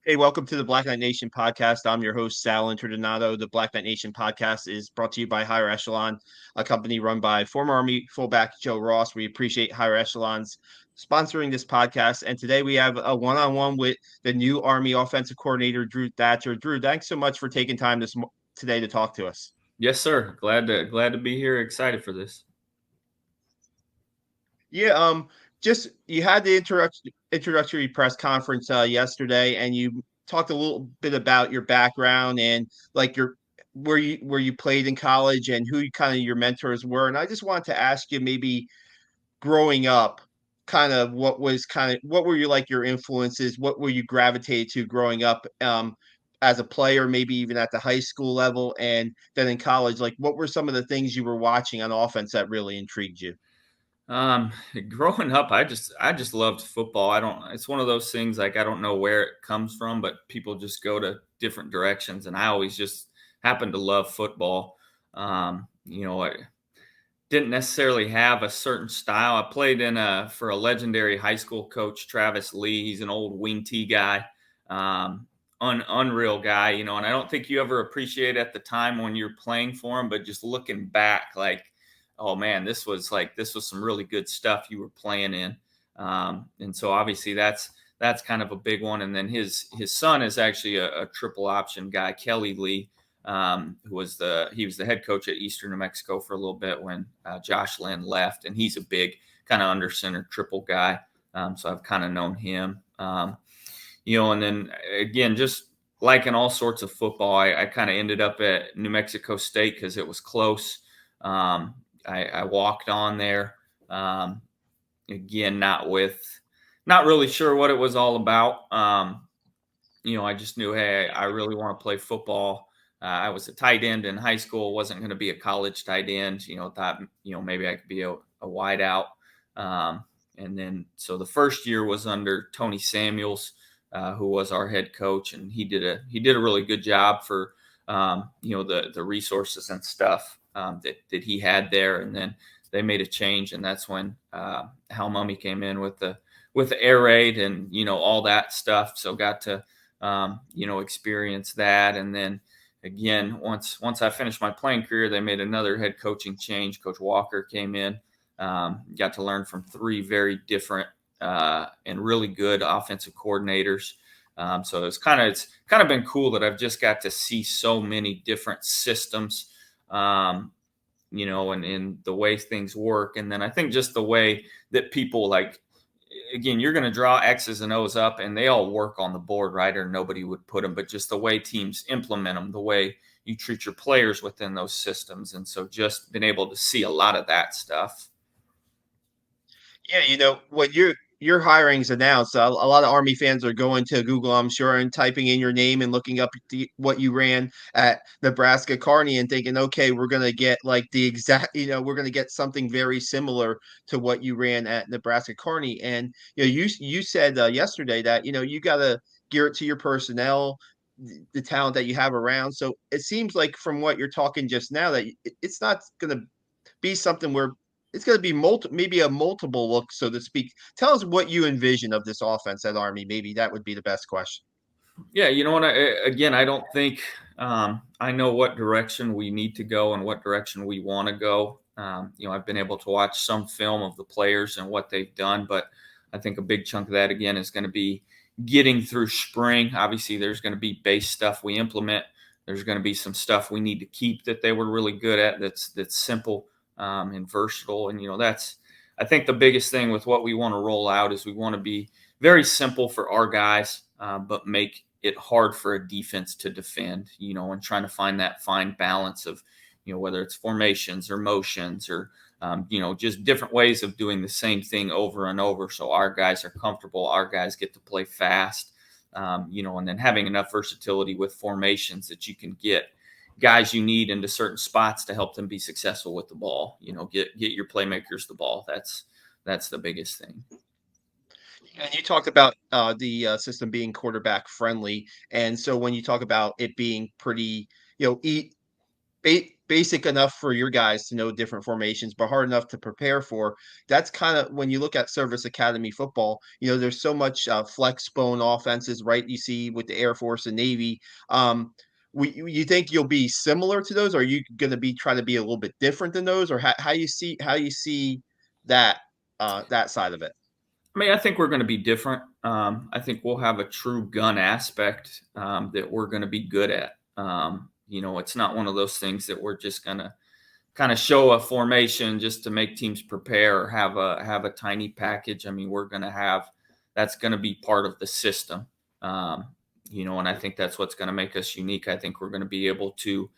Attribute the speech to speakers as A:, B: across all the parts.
A: Hey, welcome to the Black Knight Nation podcast. I'm your host, Sal Interdonato. The Black Knight Nation podcast is brought to you by Higher Echelon, a company run by former Army fullback Joe Ross. We appreciate Higher Echelon's sponsoring this podcast. And today we have a one-on-one with the new Army offensive coordinator, Drew Thatcher. Drew, thanks so much for taking time today to talk to us.
B: Yes, sir. Glad to be here. Excited for this.
A: Yeah, just you had the introductory press conference yesterday, and you talked a little bit about your background and like your where you played in college and who kind of your mentors were. And I just wanted to ask you, maybe growing up, kind of what were you like your influences? What were you gravitated to growing up as a player, maybe even at the high school level, and then in college? Like, what were some of the things you were watching on offense that really intrigued you?
B: Um, Growing up, I just loved football. I don't. It's one of those things like I don't know where it comes from, but people just go to different directions, and I always just happened to love football. I didn't necessarily have a certain style. I played for a legendary high school coach, Travis Lee. He's an old wing T guy. Unreal guy, and I don't think you ever appreciate at the time when you're playing for him, but just looking back, like, oh man, this was some really good stuff you were playing in. And so obviously that's kind of a big one. And then his son is actually a triple option guy, Kelly Lee, he was the head coach at Eastern New Mexico for a little bit when Josh Lynn left, and he's a big kind of under center triple guy. So I've kind of known him. And then again, just liking all sorts of football, I kind of ended up at New Mexico State because it was close. I walked on there. Again, not really sure what it was all about. I just knew, hey, I really want to play football. I was a tight end in high school, wasn't going to be a college tight end. Thought, maybe I could be a wide out. And then, so the first year was under Tony Samuels, who was our head coach, and he did a really good job for, the resources and stuff that he had there. And then they made a change, and that's when Hal Mummy came in with the air raid and all that stuff. So got to experience that. And then again, once I finished my playing career, they made another head coaching change. Coach Walker came in. Got to learn from three very different and really good offensive coordinators. So it's kind of been cool that I've just got to see so many different systems, and the way things work. And then I think just the way that people, like, again, you're going to draw X's and O's up and they all work on the board, right? Or nobody would put them, but just the way teams implement them, the way you treat your players within those systems. And so just been able to see a lot of that stuff.
A: Yeah, when your hiring's announced, a lot of Army fans are going to Google, I'm sure, and typing in your name and looking up what you ran at Nebraska Kearney and thinking, okay, we're gonna get like the exact, we're gonna get something very similar to what you ran at Nebraska Kearney. And you said yesterday that you gotta gear it to your personnel, the talent that you have around. So it seems like from what you're talking just now that it's not gonna be something where it's going to be maybe a multiple look, so to speak. Tell us what you envision of this offense at Army. Maybe that would be the best question.
B: Yeah, you know what? Again, I don't think I know what direction we need to go and what direction we want to go. I've been able to watch some film of the players and what they've done, but I think a big chunk of that again is going to be getting through spring. Obviously, there's going to be base stuff we implement. There's going to be some stuff we need to keep that they were really good at. That's simple and versatile, and that's I think the biggest thing with what we want to roll out is we want to be very simple for our guys, but make it hard for a defense to defend, and trying to find that fine balance of, whether it's formations or motions or, just different ways of doing the same thing over and over. So our guys are comfortable. Our guys get to play fast, and then having enough versatility with formations that you can get guys you need into certain spots to help them be successful with the ball. Get your playmakers the ball. That's the biggest thing.
A: And you talked about the system being quarterback friendly, and so when you talk about it being pretty, you know, e- basic enough for your guys to know different formations, but hard enough to prepare for. That's kind of when you look at service academy football, there's so much flex bone offenses, right? You see with the Air Force and Navy. You think you'll be similar to those? Or are you going to be trying to be a little bit different than those, or how you see that that side of it?
B: I mean, I think we're going to be different. I think we'll have a true gun aspect that we're going to be good at. It's not one of those things that we're just going to kind of show a formation just to make teams prepare or have a tiny package. I mean, we're going to have that's going to be part of the system. And I think that's what's going to make us unique. I think we're going to be able to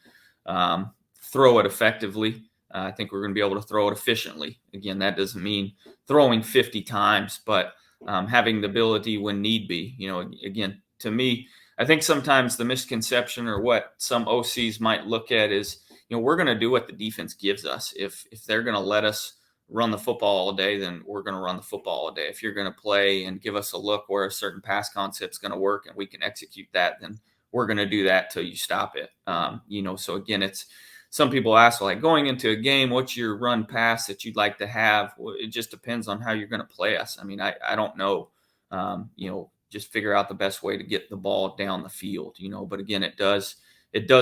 B: throw it effectively. I think we're going to be able to throw it efficiently. Again, that doesn't mean throwing 50 times, but having the ability when need be. Again, to me, I think sometimes the misconception or what some OCs might look at is, we're going to do what the defense gives us. If they're going to let us run the football all day, then we're going to run the football all day. If you're going to play and give us a look where a certain pass concept is going to work and we can execute that, then we're going to do that till you stop it. So again, it's some people ask, like, going into a game, what's your run pass that you'd like to have? Well, it just depends on how you're going to play us. I mean, I don't know. Just figure out the best way to get the ball down the field. But again, it does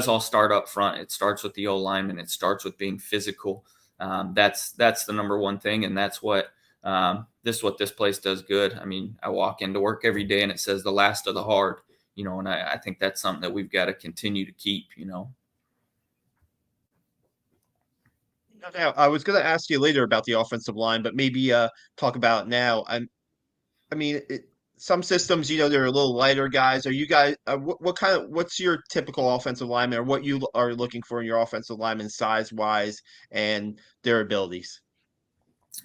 B: all start up front. It starts with the O lineman. It starts with being physical. That's the number one thing, and that's what this place does good. I mean, I walk into work every day, and it says the last of the hard. And I think that's something that we've got to continue to keep.
A: Now, I was going to ask you later about the offensive line, but maybe talk about it now. I mean, some systems, they're a little lighter guys. Are you guys? What's your typical offensive lineman, or what you are looking for in your offensive lineman, size wise and their abilities?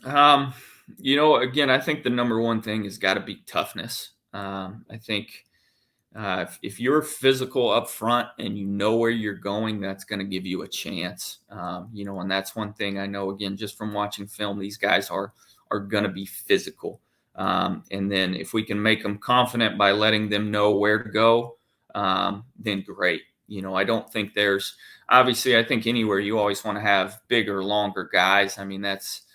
B: Again, I think the number one thing has got to be toughness. I think if you're physical up front and you know where you're going, that's going to give you a chance. And that's one thing I know, again, just from watching film, these guys are going to be physical. And then if we can make them confident by letting them know where to go, then great. I don't think obviously, I think anywhere you always want to have bigger, longer guys. I mean, that's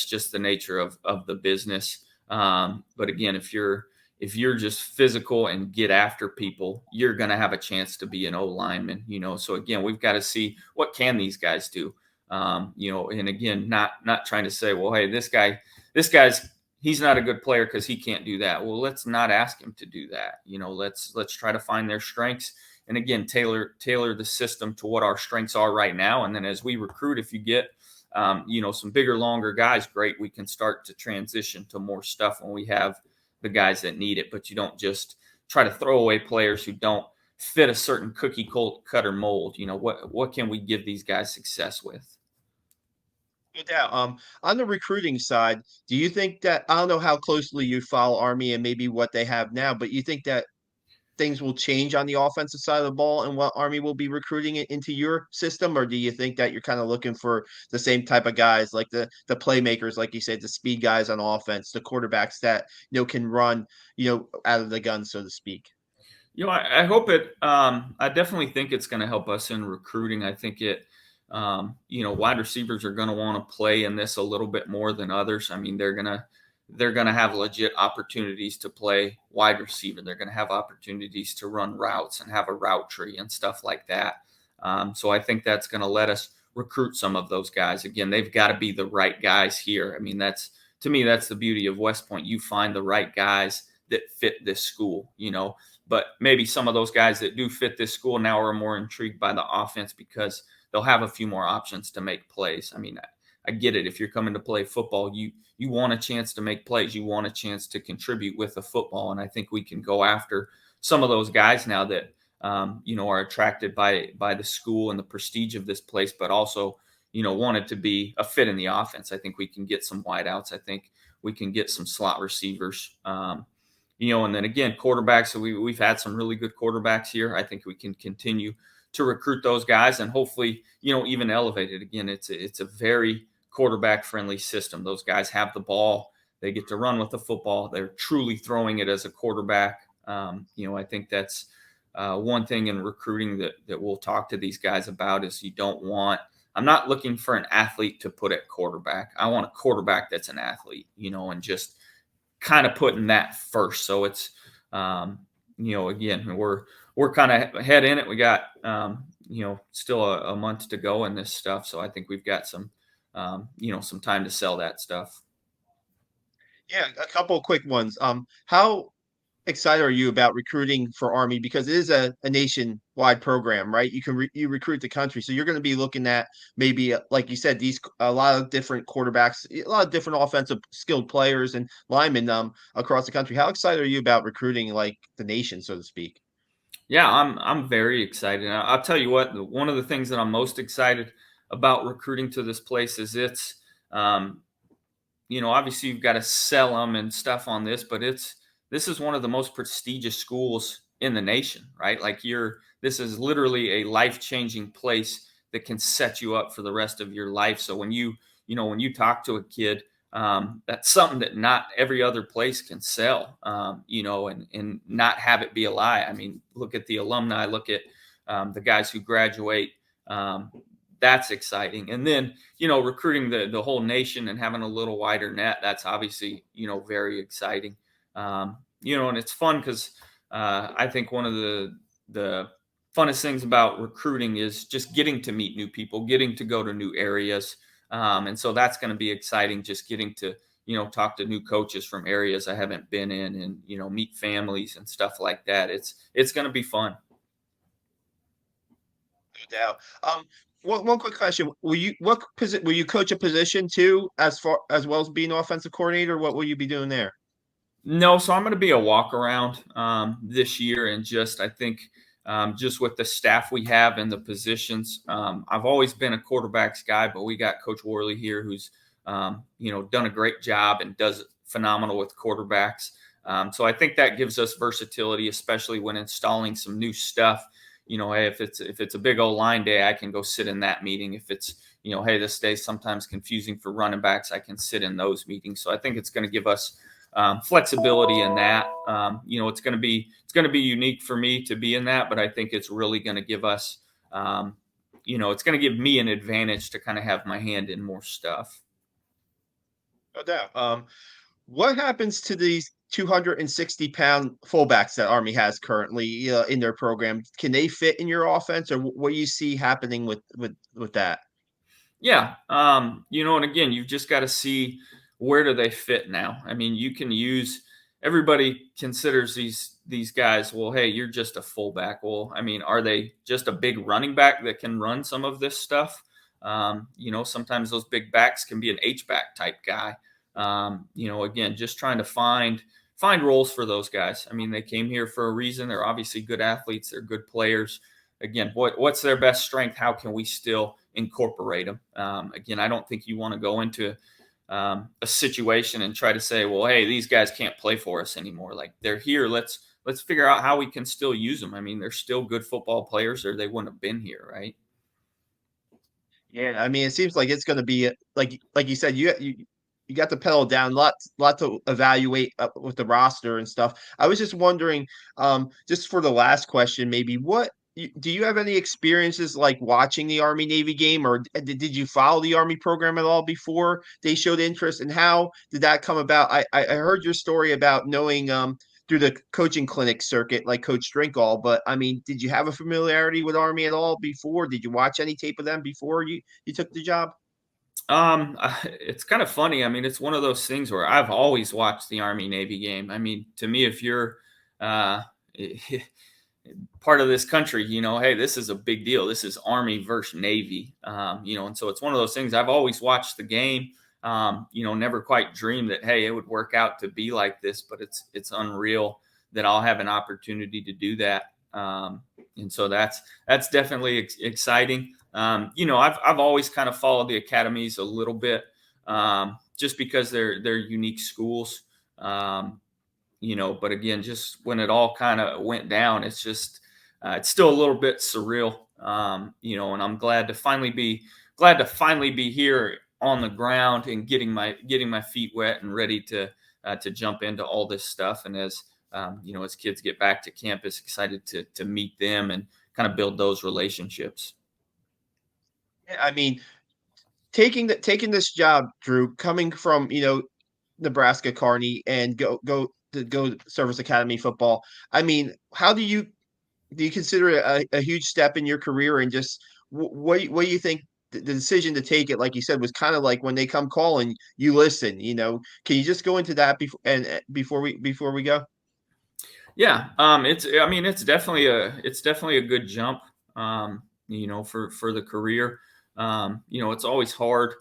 B: just the nature of the business. But again, if you're just physical and get after people, you're going to have a chance to be an O lineman. So again, we've got to see what can these guys do. And again, not trying to say, well, hey, this guy's he's not a good player because he can't do that. Well, let's not ask him to do that. Let's try to find their strengths. And again, tailor the system to what our strengths are right now. And then as we recruit, if you get, some bigger, longer guys, great. We can start to transition to more stuff when we have the guys that need it. But you don't just try to throw away players who don't fit a certain cookie cutter mold. What can we give these guys success with?
A: No doubt. On the recruiting side, do you think that I don't know how closely you follow Army and maybe what they have now, but you think that things will change on the offensive side of the ball and what Army will be recruiting it into your system, or do you think that you're kind of looking for the same type of guys, like the playmakers, like you said, the speed guys on offense, the quarterbacks that can run, out of the gun, so to speak?
B: I hope it. I definitely think it's going to help us in recruiting. I think it. Wide receivers are going to want to play in this a little bit more than others. I mean, they're gonna have legit opportunities to play wide receiver. They're going to have opportunities to run routes and have a route tree and stuff like that. So I think that's going to let us recruit some of those guys. Again, they've got to be the right guys here. I mean, that's the beauty of West Point. You find the right guys that fit this school. But maybe some of those guys that do fit this school now are more intrigued by the offense because they'll have a few more options to make plays. I mean, I get it. If you're coming to play football, you want a chance to make plays. You want a chance to contribute with the football. And I think we can go after some of those guys now that, are attracted by the school and the prestige of this place, but also, wanted to be a fit in the offense. I think we can get some wideouts. I think we can get some slot receivers. And then again, quarterbacks. So we've had some really good quarterbacks here. I think we can continue to recruit those guys and hopefully, even elevate it. Again, it's a very quarterback friendly system. Those guys have the ball. They get to run with the football. They're truly throwing it as a quarterback. I think that's one thing in recruiting that we'll talk to these guys about is you don't want I'm not looking for an athlete to put at quarterback. I want a quarterback that's an athlete, and just kind of putting that first. So it's, again, we're kind of ahead in it. We got, still a month to go in this stuff. So I think we've got some time to sell that stuff.
A: Yeah, a couple of quick ones. How excited are you about recruiting for Army because it is a nationwide program, right? You recruit the country, so you're going to be looking at maybe like you said, these a lot of different quarterbacks, a lot of different offensive skilled players and linemen across the country. How excited are you about recruiting like the nation, so to speak?
B: Yeah, I'm very excited. I'll tell you what, one of the things that I'm most excited about recruiting to this place is um, obviously you've got to sell them and stuff on this, but this is one of the most prestigious schools in the nation, right? Like this is literally a life-changing place that can set you up for the rest of your life. So when you talk to a kid, that's something that not every other place can sell, and not have it be a lie. I mean, look at the alumni, look at the guys who graduate. Um, that's exciting. And then, recruiting the whole nation and having a little wider net, that's obviously, very exciting. And it's fun because I think one of the funnest things about recruiting is just getting to meet new people, getting to go to new areas. And so that's going to be exciting, just getting to, talk to new coaches from areas I haven't been in and, meet families and stuff like that. It's going to be fun.
A: No doubt. One quick question: will you coach a position too, as well as being offensive coordinator? What will you be doing there?
B: No, so I'm going to be a walk around this year, and I think just with the staff we have and the positions. I've always been a quarterbacks guy, but we got Coach Worley here, who's done a great job and does phenomenal with quarterbacks. So I think that gives us versatility, especially when installing some new stuff. Hey, if it's a big old line day, I can go sit in that meeting. If it's hey, this day's sometimes confusing for running backs, I can sit in those meetings. So I think it's going to give us flexibility in that. It's going to be unique for me to be in that, but I think it's really going to give us, it's going to give me an advantage to kind of have my hand in more stuff.
A: No doubt. What happens to these 260-pound fullbacks that Army has currently in their program? Can they fit in your offense, or what do you see happening with that?
B: Yeah. And again, you've just got to see where do they fit now. I mean, you can use everybody considers these guys, well, hey, you're just a fullback. Well, I mean, are they just a big running back that can run some of this stuff? Sometimes those big backs can be an H-back type guy. Again, just trying to find roles for those guys. I mean, they came here for a reason. They're obviously good athletes, they're good players. Again, what's their best strength? How can we still incorporate them? Again, I don't think you want to go into a situation and try to say, well, hey, these guys can't play for us anymore. Like, they're here. Let's figure out how we can still use them. I mean, they're still good football players, or they wouldn't have been here, right?
A: Yeah, I mean, it seems like it's going to be like you said, you got the pedal down, lot to evaluate with the roster and stuff. I was just wondering, just for the last question, maybe do you have any experiences like watching the Army Navy game, or did you follow the Army program at all before they showed interest? And how did that come about? I heard your story about knowing through the coaching clinic circuit, like Coach Drinkall. But I mean, did you have a familiarity with Army at all before? Did you watch any tape of them before you took the job?
B: It's kind of funny. I mean, it's one of those things where I've always watched the Army Navy game. I mean, to me, if you're uh, part of this country, hey, this is a big deal. This is Army versus Navy, and so it's one of those things. I've always watched the game. Never quite dreamed that, hey, it would work out to be like this, but it's unreal that I'll have an opportunity to do that. And so that's definitely exciting. I've always kind of followed the academies a little bit, just because they're unique schools. But again, just when it all kind of went down, it's still a little bit surreal. And I'm glad to finally be here on the ground and getting my feet wet and ready to jump into all this stuff. And as kids get back to campus, excited to meet them and kind of build those relationships.
A: I mean, taking this job, Drew, coming from, Nebraska Kearney and go Service Academy football. I mean, how do you consider it a huge step in your career, and just what do you think the decision to take it, like you said, was kind of like when they come calling, you listen, Can you just go into that before we go?
B: Yeah, it's I mean it's definitely a good jump. For the career. It's always hard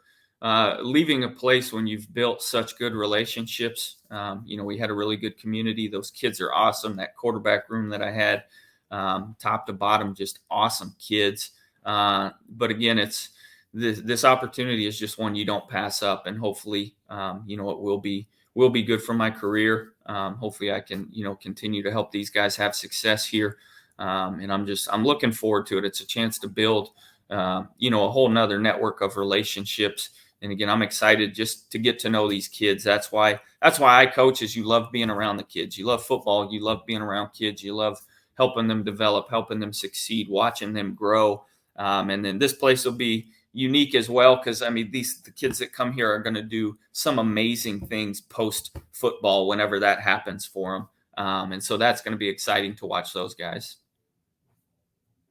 B: leaving a place when you've built such good relationships. We had a really good community. Those kids are awesome. That quarterback room that I had, top to bottom, just awesome kids. But again, it's this opportunity is just one you don't pass up, and hopefully, it will be good for my career. Hopefully, I can continue to help these guys have success here, and I'm looking forward to it. It's a chance to build a whole nother network of relationships. And again, I'm excited just to get to know these kids. That's why I coach. Is you love being around the kids. You love football. You love being around kids. You love helping them develop, helping them succeed, watching them grow. And then this place will be unique as well, because I mean the kids that come here are going to do some amazing things post football whenever that happens for them, and so that's going to be exciting to watch those guys.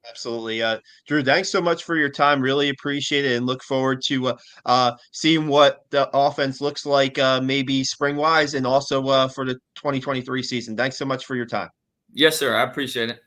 A: Absolutely. Drew, thanks so much for your time. Really appreciate it, and look forward to seeing what the offense looks like, maybe spring wise, and also for the 2023 season. Thanks so much for your time.
B: Yes, sir. I appreciate it.